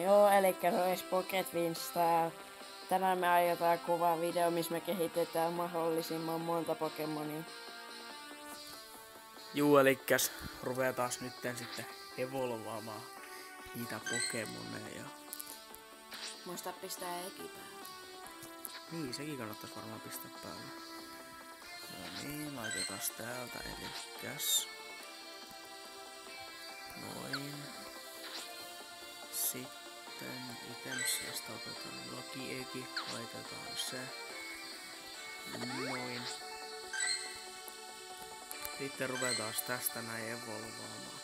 Joo, eli se olisi Pocket Wins täällä. Tänään me aiotaan kuvaa video, missä me kehitetään mahdollisimman monta Pokemonia. Juu, elikkäs ruvetaan nytten sitten evolvaamaan niitä Pokemoneja. Muista pistää ekipää. Niin, sekin kannattais varmaan pistää päälle. No niin, laitetaan täältä elikkäs. Noin. Sitten itemsistä otetaan Loki-eki, laitetaan se. Noin. Sitten ruvetaan tästä näin evolvaamaan.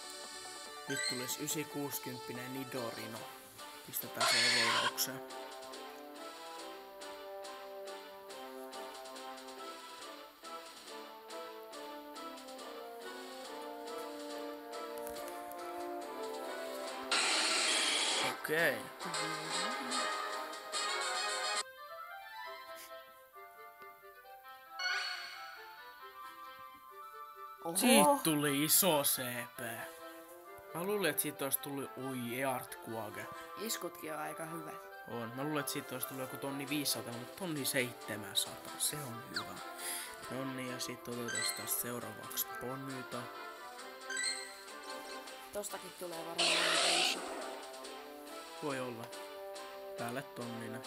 Nyt tulisi 960 Nidorino. Pistetään se evolvaukseen. Okei. Siitä tuli iso CP. Mä luulen, että siitä olisi tullut Earthquake. Iskutkin on aika hyvä. On. Mä luulen, että siitä olisi tullut joku 1500, mutta 1700. Se on hyvä. Nonni, ja sitten otetaan tästä seuraavaksi Ponyta. Tostakin tulee varmaan aika iso. Voi olla. Päälle tonnina.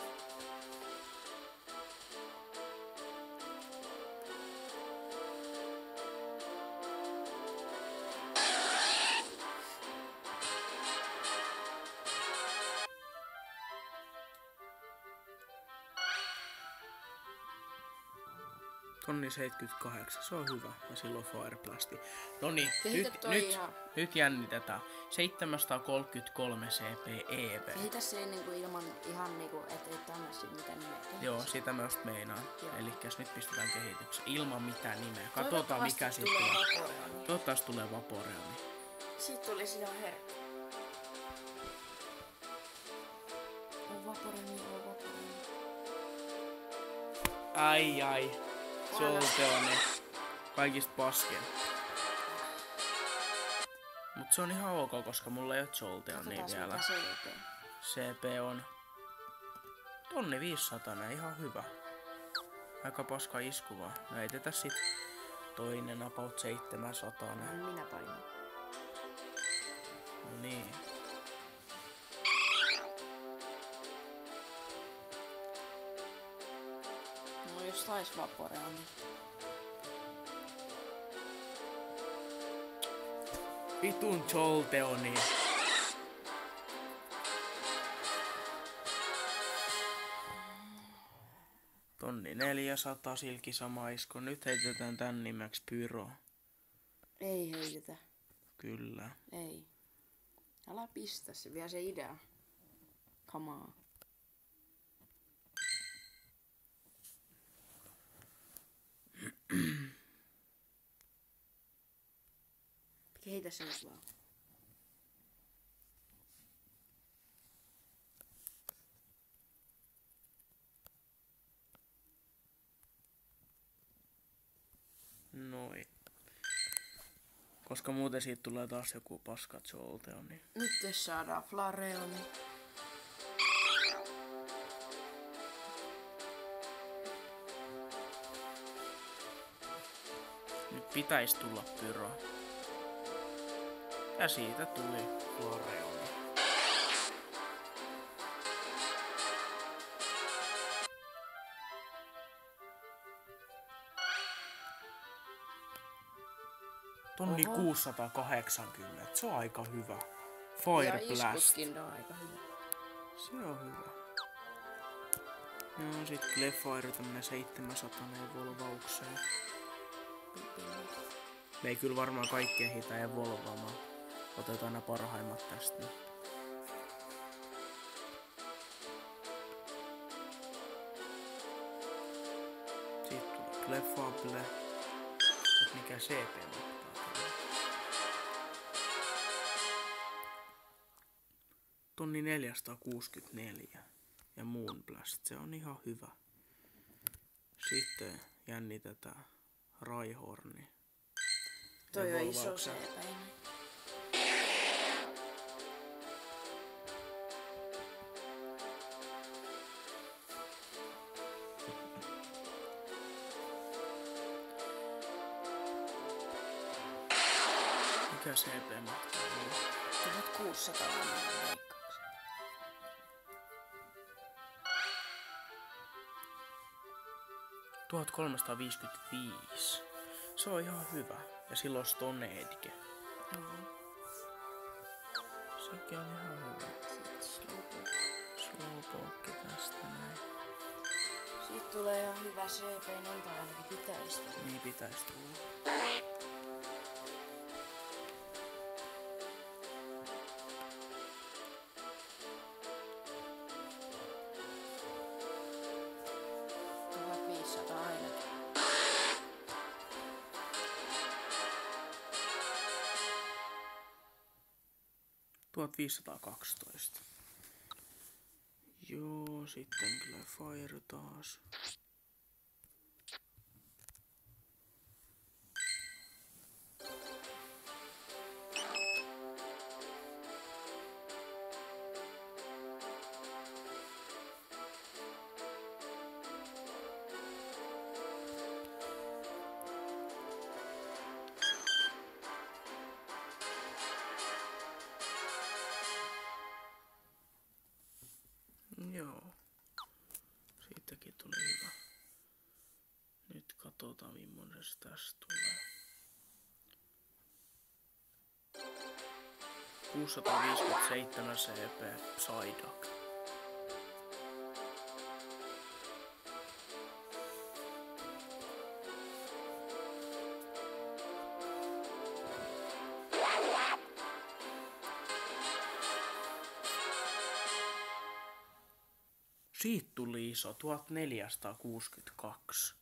Tonni 78, se on hyvä. Ja silloin Fire Blasti. Noniin, nyt jännitetään. 733 CP EV. Kehitä se niinku ilman ihan niinku, ettei tämmöisiä mitä nimeä. Joo, sitä mä just meinaan. Elikkäs nyt pistetään kehitykseen ilman mitään nimeä. Katsotaan mikä siitä tulee. Toivottavasti tulee Vaporeoni. Siitä tuli sinä herkkä. On Vaporeoni. Ai. Jolteoni. Kaikista paskin. Mut se on ihan ok, koska mulla ei oo Jolteonia vielä. CP on 1500, ihan hyvä. Aika paska isku vaan. No ei tätä sit toinen about 700. Minä painan. No niin. No jos sais Vaporeoni. Vitun Jolteoni. Tonni 400 silkisamaisko. Nyt heitetään tän nimeksi Pyro. Ei heitetä. Kyllä. Ei. Älä pistä se, vielä se idea. Come on. Kehitä se nyt vaan. Noin. Koska muuten siitä tulee taas joku paska Jolteon, niin... Nyt jos saadaan Flareoni. Nyt pitäis tulla Pyro. Ja siitä tuli Flareoni. Tonni 680, se on aika hyvä. Fire Blast. Iskutkin on aika hyvä. Se on hyvä. No sit Clefairy tämmönen 700 evolvaukseen. Me ei kyllä varmaan kaikki ehditä evolvaamaan. Otetaan nämä parhaimmat tästä. Sitten tulee Clefable. Mikä CP ottaa? Tonni 464. Ja Moonblast, se on ihan hyvä. Sitten jännitetään Raihorni. Toi on iso CP. Mikä CP mahtaa olla? 1600 veikkauksen. 1355. Se on ihan hyvä. Ja silloin Stone Edge. Sekin on ihan hyvä. Slowpoke tästä näin. Siitä tulee ihan hyvä CP, noita ainakin pitäisi. Niin pitäisi tulla. Tuot 512. Joo, sitten kyllä Fire taas. Joo. Siitäkin tuli hyvä. Nyt katsotaan millainen se tästä tulee. 657 CP Psyduck. Siitä tuli iso, 1462.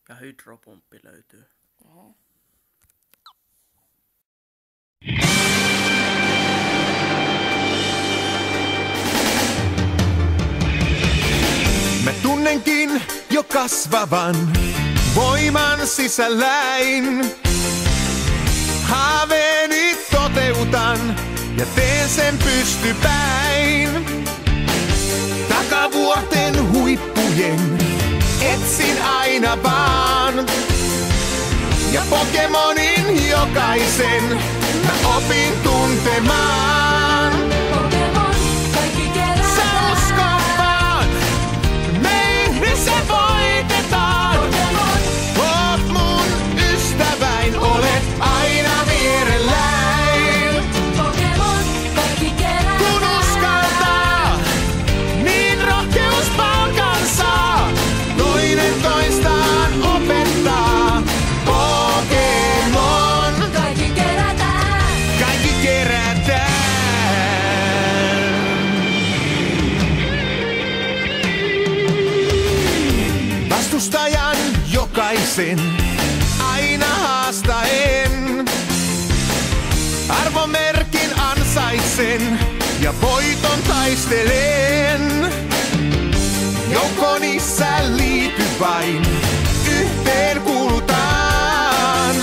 Ja hydropumppi löytyy. Oho. Mä tunnenkin jo kasvavan voiman sisälläin. Haaveeni toteutan ja teen sen pystypäin. Takavuorten huippujen etsin aina vaan. Ja Pokemonin jokaisen mä opin tuntemaan. Pokemon, kaikki kerätään. Sä usko vaan, me yhdessä voitetaan. Pokemon, Oot mun ystäväin, olet aina vierelläin. Pokemon, kaikki kerätään. Kun uskaltaa, niin rohkeus palkansaa. Toinen toistaan opettaa. Pokemon, Kaikki kerätään. kaikki kerätään. Vastustajan jokaisen aina haastaen. Arvomerkin ansaitsen ja voiton taistelen. Joukkoni sä liity vain, yhteen kuulutaan.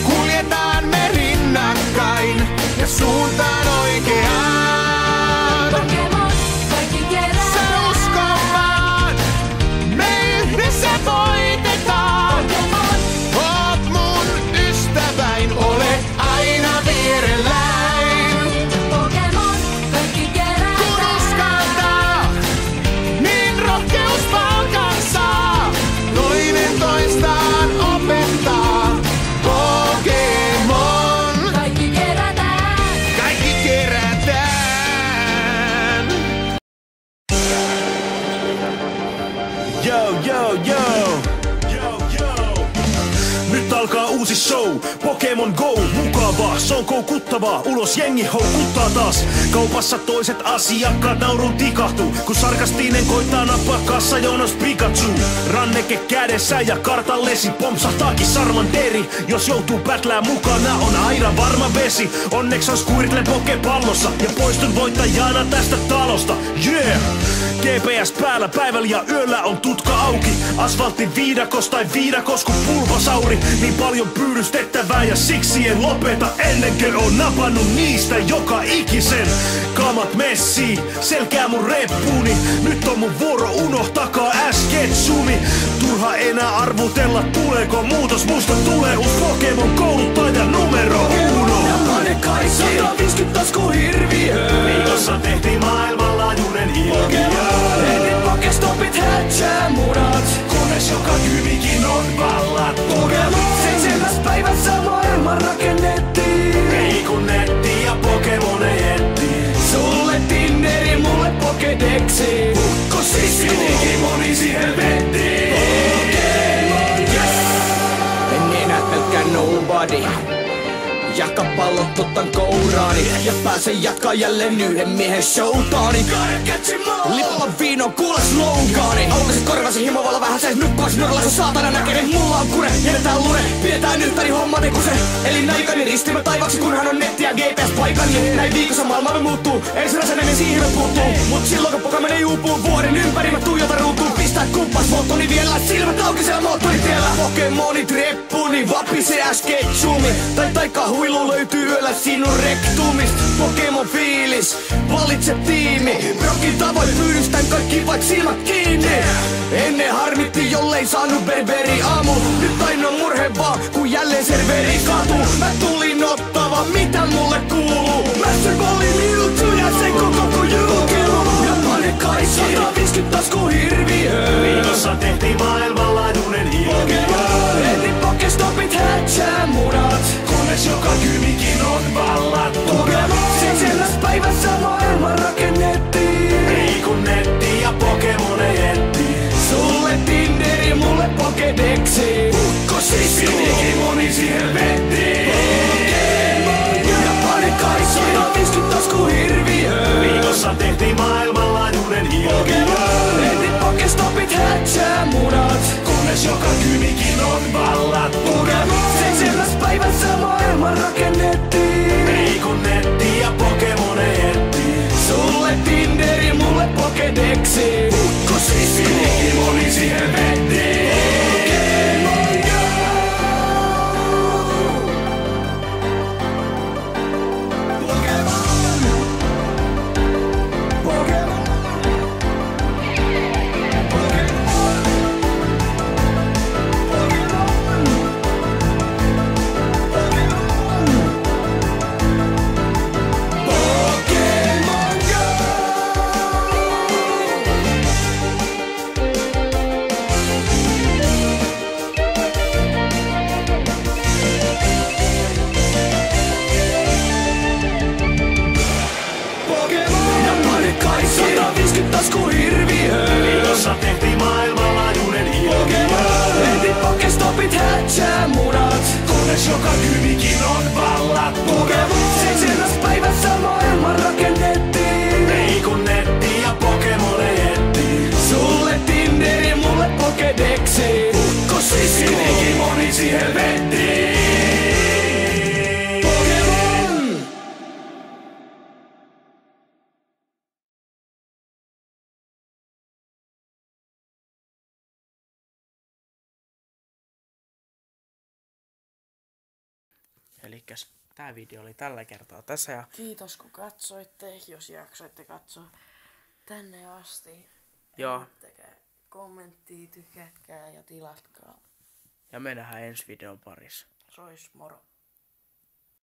Kuljetaan me rinnakkain ja suuntaan oikeaan. Pokemon, kaikki Sä kerätään. usko vaan, me yhdessä voitetaan. Pokemon, Oot mun ystäväin, olet aina vierelläin. Pokemon, kaikki Kun kerätään. uskaltaa, niin rohkeus palkansaa. Toinen toistaan opettaa. Pokemon, Kaikki kerätään. kaikki kerätään. Yo, yo, yo. Nyt alkaa uusi show, Pokemon Go, mukavaa, se on koukuttavaa, ulos jengi houkuttaa taas. Kaupassa toiset asiakkaat naurun tikahtuu, kun sarkastinen koittaa nappaa kassajonosta Pikachu. Ranneke kädessä ja kartallesi pompsahtaakin Sarmanteri. Jos joutuu pätlää mukana, on aina varma vesi. Onneksi on Squirtle Pokepallossa ja poistun voittajana tästä talosta. Yeah! GPS päällä päivällä ja yöllä on tutka auki. Asfaltti viidakos tai viidakos kuin pulpasauri. Niin paljon pyydystettävää ja siksi en lopeta ennen kuin on napannut niistä joka ikisen. Kamat messii, selkää mun reppuuni. Nyt on mun vuoro, unohtakaa äsketsumi. Turha enää arvutella, tuleeko muutos. Musta tulee uusi Pokemon kouluttaja numero 1. Ja pane kaikki 150 taskuhirviö. Viikossa tehtiin maailmanlaajuinen ilmiö. Ennen Pokestopit hätsää munat. Kunnes joka kyvikin on vallattu. Pokemon 7 päivässä maailman rakennettiin. Ei kun netti ja Pokemoneja etsii. Sulle Tinderi, mulle Pokedexi. Kosis Digimoni siihen vettiin. En enää pelkkää nobody. Jaka pallot otan kouraani ja pääsen jatkaa jälleen yhden miehen showtaani. Lipalla viinoon kuule slogaani. Aukasit korvasi himovalla vähän se nukkuas nurlassa saatana näkee. Mulla on kure, jätetään lure, pidetään yhtäni hommat ei kuse. Eli naikani ristimä taivaksi kunhan on netti ja GPS paikani. Näin viikossa maailmamme muuttuu, ensimmäisen ennen siihen me puuttuu. Mut silloin kun Pokemon ei uupuu vuoden ympäri mä tuijotan ruutuun. Pistää kumppas moottori vielä, silmät auki siellä moottoritiellä. Pokemonit reppuni, vapisee äsketsumi. Tai kahuilu löytyy yöllä sinun rektumist. Pokemon fiilis, valitse tiimi. Brokin tavoin pyydystän kaikki vaik silmät kiinni. Ennen harmitti jollei saanut berberi aamu. Nyt ainoa murhe vaan, kun jälleen serveri katuu. Mä tulin ottava, mitä mulle kuuluu. Master Ballin Mewtwo ja sen koko Pokemon. Ja pane kaikki 150 taskuhirviö. Viikossa tehtiin maailmanlaajuinen ilmiö. Ennen Pokestopit hätsää munat. Kunnes joka kyvikin on vallattu. Pokemon 7 päivässä maailman rakennettiin. Ei kun netti ja Pokemoneja etsii. Sulle Tinderi, mulle Pokedexi. Kosis Digimoni siihen vettiin. Ja pane kaikki 150 taskuhirviö. Viikossa tehtiin maailmanlaajuinen ilmiö. Ennen Pokestopit hätsää munat. Kunnes joka kyvikin on vallattu. Pokemon 7 päivässä maailman rakennettiin. Ei kun netti ja Pokemoneja etsii. Sulle Tinderi, mulle Pokedexi. Kosis Digimoni siihen vettiin. Viikossa tehtiin maailmanlaajuinen ilmiö. Ennen Pokestopit hätsää munat. Kunnes joka kyvikin on vallattu. Pokemon 7 päivässä maailman rakennettiin. Ei kun netti ja Pokemoneja etsii. Sulle Tinderi, mulle Pokedexi. Kosis Digimoni siihen vettiin. Pokemon! Elikkäs tää video oli tällä kertaa tässä ja Kiitos kun katsoitte, jos jaksoitte katsoa tänne asti. Joo. Jättäkää kommenttia, tykätkää ja tilatkaa. ja me nähdään ensi videon parissa. Sois moro.